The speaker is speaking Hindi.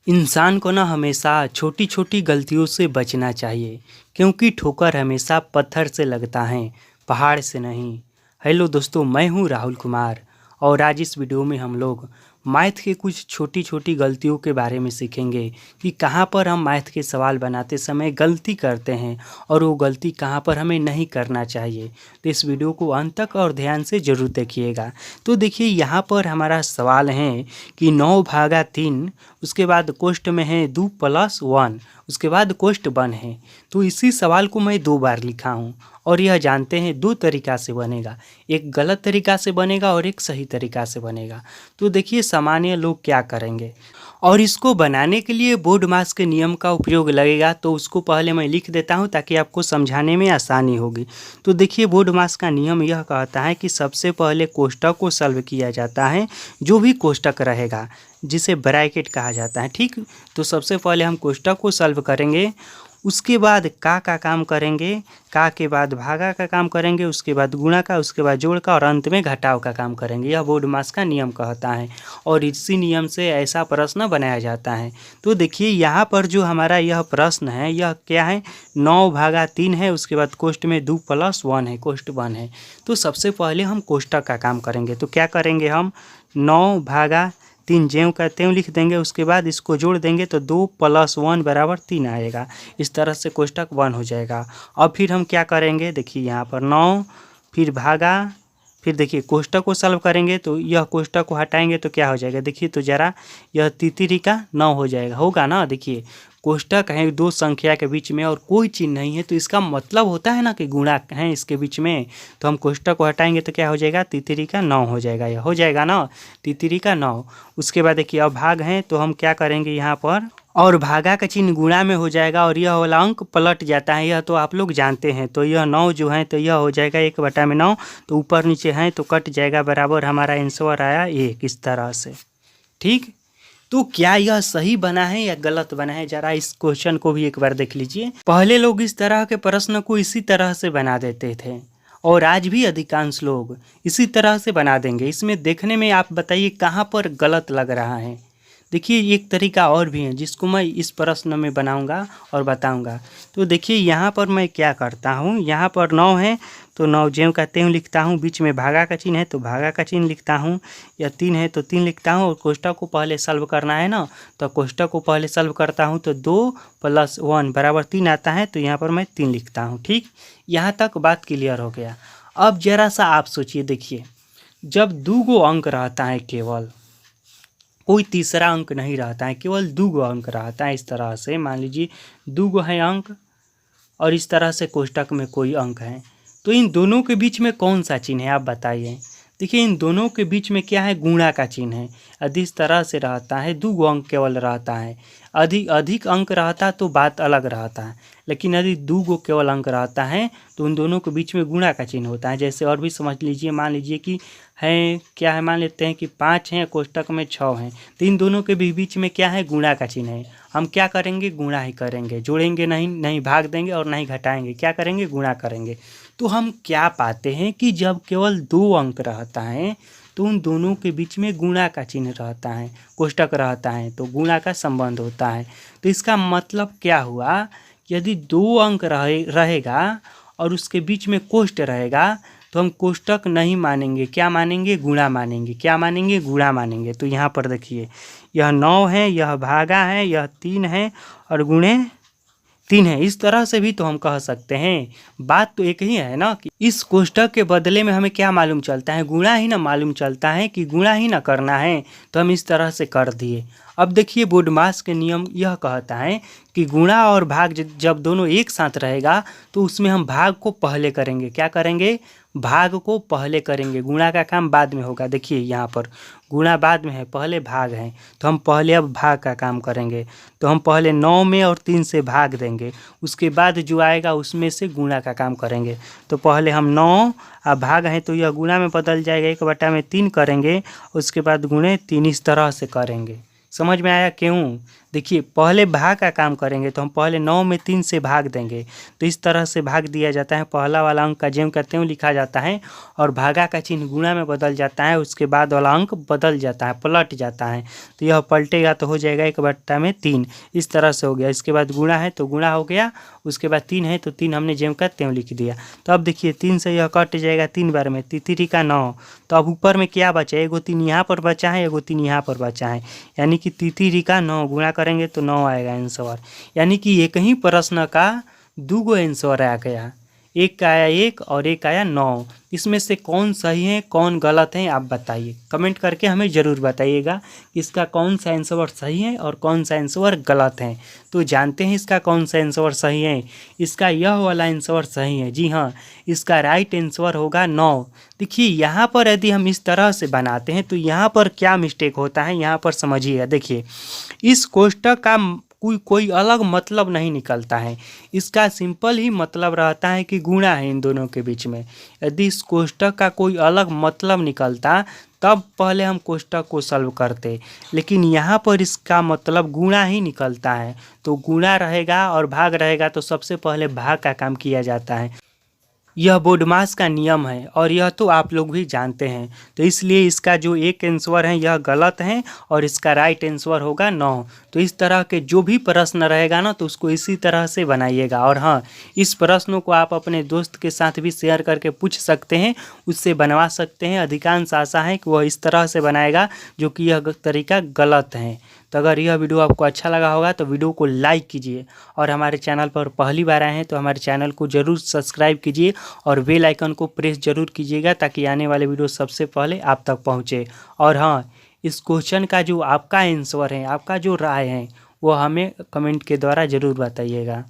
इंसान को ना हमेशा छोटी छोटी गलतियों से बचना चाहिए, क्योंकि ठोकर हमेशा पत्थर से लगता है, पहाड़ से नहीं। हेलो दोस्तों, मैं हूँ राहुल कुमार और आज इस वीडियो में हम लोग मैथ के कुछ छोटी छोटी गलतियों के बारे में सीखेंगे कि कहाँ पर हम मैथ के सवाल बनाते समय गलती करते हैं और वो गलती कहाँ पर हमें नहीं करना चाहिए। तो इस वीडियो को अंत तक और ध्यान से ज़रूर देखिएगा। तो देखिए, यहाँ पर हमारा सवाल है कि 9/3, उसके बाद कोष्ठ में है 2+1, उसके बाद कोष्ठ 1 है। तो इसी सवाल को मैं 2 बार लिखा हूँ और यह जानते हैं 2 तरीक़ा से बनेगा, एक गलत तरीक़ा से बनेगा और एक सही तरीक़ा से बनेगा। तो देखिए, सामान्य लोग क्या करेंगे और इसको बनाने के लिए बोर्डमास के नियम का उपयोग लगेगा। तो उसको पहले मैं लिख देता हूँ ताकि आपको समझाने में आसानी होगी। तो देखिए, बोर्डमास का नियम यह कहता है कि सबसे पहले कोष्ठक को सॉल्व किया जाता है, जो भी कोष्ठक रहेगा जिसे ब्रैकेट कहा जाता है। ठीक, तो सबसे पहले हम कोष्ठक को सॉल्व करेंगे, उसके बाद का काम करेंगे, का के बाद भागा का काम करेंगे, उसके बाद गुणा का, उसके बाद जोड़ का और अंत में घटाव का काम करेंगे। यह बोर्डमास का नियम कहता है और इसी नियम से ऐसा प्रश्न बनाया जाता है। तो देखिए, यहाँ पर जो हमारा यह प्रश्न है यह क्या है, 9/3 है, उसके बाद कोष्ठ में 2+1 है, कोष्ठ 1 है। तो सबसे पहले हम कोष्ठक का काम करेंगे। तो क्या करेंगे, हम 9/3 ज्यों का त्यों लिख देंगे, उसके बाद इसको जोड़ देंगे तो 2+1 = 3 आएगा। इस तरह से कोष्ठक 1 हो जाएगा। अब फिर हम क्या करेंगे, देखिए यहाँ पर 9, फिर भागा, फिर देखिए कोष्ठक को सॉल्व करेंगे तो यह कोष्ठक को हटाएंगे तो क्या हो जाएगा, देखिए तो ज़रा यह तितरी का 9 हो जाएगा, होगा ना। देखिए, कोष्ठक है 2 संख्या के बीच में और कोई चिन्ह नहीं है, तो इसका मतलब होता है ना कि गुणा है इसके बीच में। तो हम कोष्ठक को हटाएंगे तो क्या हो जाएगा, तितरी का 9 हो जाएगा, यह हो जाएगा ना, तितरी का 9। उसके बाद देखिए, अब भाग है तो हम क्या करेंगे यहाँ पर, और भागा का चिन्ह गुणा में हो जाएगा और यह वाला अंक पलट जाता है, यह तो आप लोग जानते हैं। तो यह 9 जो है तो यह हो जाएगा 1/9, तो ऊपर नीचे है तो कट जाएगा, बराबर हमारा आंसर आया 1, इस तरह से। ठीक, तो क्या यह सही बना है या गलत बना है, जरा इस क्वेश्चन को भी एक बार देख लीजिए। पहले लोग इस तरह के प्रश्न को इसी तरह से बना देते थे और आज भी अधिकांश लोग इसी तरह से बना देंगे। इसमें देखने में आप बताइए कहाँ पर गलत लग रहा है। देखिए, एक तरीका और भी है जिसको मैं इस प्रश्न में बनाऊंगा और बताऊंगा। तो देखिए, यहाँ पर मैं क्या करता हूँ, यहाँ पर 9 है तो 9 ज्यों का त्यों लिखता हूँ, बीच में भागा का चिन्ह है तो भागा का चिन्ह लिखता हूँ, या 3 है तो 3 लिखता हूँ और कोष्ठक को पहले सॉल्व करना है ना, तो कोष्ठक को पहले सॉल्व करता हूँ तो 2+1 = 3 आता है, तो यहाँ पर मैं 3 लिखता हूँ। ठीक, यहाँ तक बात क्लियर हो गया। अब जरा सा आप सोचिए, देखिए जब 2 अंक रहता है, केवल कोई तीसरा अंक नहीं रहता है, केवल 2 अंक रहता है, इस तरह से मान लीजिए 2 है अंक और इस तरह से कोष्ठक में कोई अंक है, तो इन दोनों के बीच में कौन सा चिन्ह है आप बताइए। देखिए, इन दोनों के बीच में क्या है, गुणा का चिन्ह है। यदि इस तरह से रहता है, 2 अंक केवल रहता है, अधिक अंक रहता तो बात अलग रहता है, लेकिन यदि 2 केवल अंक रहता है तो उन दोनों के बीच में गुणा का चिन्ह होता है। जैसे और भी समझ लीजिए, मान लीजिए कि है क्या है, मान लेते हैं कि 5 हैं, कोष्ठक में 6 हैं, तो इन दोनों के भी बीच में क्या है, गुणा का चिन्ह है। हम क्या करेंगे, गुणा ही करेंगे, जोड़ेंगे नहीं भाग देंगे और नहीं घटाएंगे, क्या करेंगे, गुणा करेंगे। तो हम क्या पाते हैं कि जब केवल 2 अंक रहता है तो उन दोनों के बीच में गुणा का चिन्ह रहता है, कोष्ठक रहता है, तो गुणा का संबंध होता है। तो इसका मतलब क्या हुआ, यदि 2 अंक रहेगा और उसके बीच में कोष्ठ रहेगा तो हम कोष्ठक नहीं मानेंगे, क्या मानेंगे, गुणा मानेंगे, क्या मानेंगे, गुणा मानेंगे। तो यहाँ पर देखिए, यह 9 है, यह भागा है, यह 3 है और गुणे 3 है, इस तरह से भी तो हम कह सकते हैं। बात तो एक ही है ना कि इस कोष्ठक के बदले में हमें क्या मालूम चलता है, गुणा ही ना मालूम चलता है कि गुणा ही ना करना है, तो हम इस तरह से कर दिए। अब देखिए, बोर्डमास के नियम यह कहता है कि गुणा और भाग जब दोनों एक साथ रहेगा तो उसमें हम भाग को पहले करेंगे, क्या करेंगे, भाग को पहले करेंगे, गुणा का काम बाद में होगा। देखिए, यहाँ पर गुणा बाद में है, पहले भाग है, तो हम पहले अब भाग का काम करेंगे। तो हम पहले 9 में और 3 से भाग देंगे, उसके बाद जो आएगा उसमें से गुणा का काम करेंगे। तो पहले हम 9 अब भाग है तो यह गुणा में बदल जाएगा, 1/3 करेंगे, उसके बाद गुणे 3, इस तरह से करेंगे। समझ में आया क्यों? देखिए पहले भाग का काम करेंगे तो हम पहले 9 में 3 से भाग देंगे, तो इस तरह से भाग दिया जाता है। पहला वाला अंक का जेम करते हुए लिखा जाता है और भागा का चिन्ह गुणा में बदल जाता है, उसके बाद वाला अंक बदल जाता है, पलट जाता है। तो यह पलटेगा तो हो जाएगा 1/3, इस तरह से हो गया। इसके बाद गुणा है तो गुणा हो गया, उसके बाद 3 है तो 3 हमने जेम करते हुए लिख दिया। तो अब देखिए 3 से यह कट जाएगा 3 बार में, 3 का 9। तो अब ऊपर में क्या बचा है? एगो 3 यहाँ पर बचा है, एगो 3 यहाँ पर बचा है, यानी कि 3 का 9 गुणा करेंगे तो 9 आएगा आंसर। यानी कि एक ही प्रश्न का 2 आंसर आ गया, एक का आया 1 और एक आया 9। इसमें से कौन सही है कौन गलत है आप बताइए, कमेंट करके हमें ज़रूर बताइएगा कि इसका कौन सा आंसर सही है और कौन सा आंसर गलत है। तो जानते हैं इसका कौन सा आंसर सही है? इसका यह वाला आंसर सही है, जी हाँ, इसका राइट आंसर होगा 9। देखिए यहाँ पर यदि हम इस तरह से बनाते हैं तो यहाँ पर क्या मिस्टेक होता है, यहाँ पर समझिएगा। देखिए इस कोष्टक का कोई अलग मतलब नहीं निकलता है, इसका सिंपल ही मतलब रहता है कि गुणा है इन दोनों के बीच में। यदि इस कोष्टक का कोई अलग मतलब निकलता तब पहले हम कोष्टक को सॉल्व करते, लेकिन यहाँ पर इसका मतलब गुणा ही निकलता है। तो गुणा रहेगा और भाग रहेगा तो सबसे पहले भाग का काम किया जाता है। यह बोडमास का नियम है और यह तो आप लोग भी जानते हैं। तो इसलिए इसका जो एक आंसर है यह गलत है और इसका राइट आंसर होगा 9। तो इस तरह के जो भी प्रश्न रहेगा ना तो उसको इसी तरह से बनाइएगा। और हाँ, इस प्रश्नों को आप अपने दोस्त के साथ भी शेयर करके पूछ सकते हैं, उससे बनवा सकते हैं। अधिकांश आशा है कि वह इस तरह से बनाएगा, जो कि यह तरीका गलत है। तो अगर यह वीडियो आपको अच्छा लगा होगा तो वीडियो को लाइक कीजिए और हमारे चैनल पर पहली बार आए हैं तो हमारे चैनल को ज़रूर सब्सक्राइब कीजिए और बेल आइकन को प्रेस ज़रूर कीजिएगा ताकि आने वाले वीडियो सबसे पहले आप तक पहुँचे। और हाँ, इस क्वेश्चन का जो आपका आंसर है, आपका जो राय है, वो हमें कमेंट के द्वारा ज़रूर बताइएगा।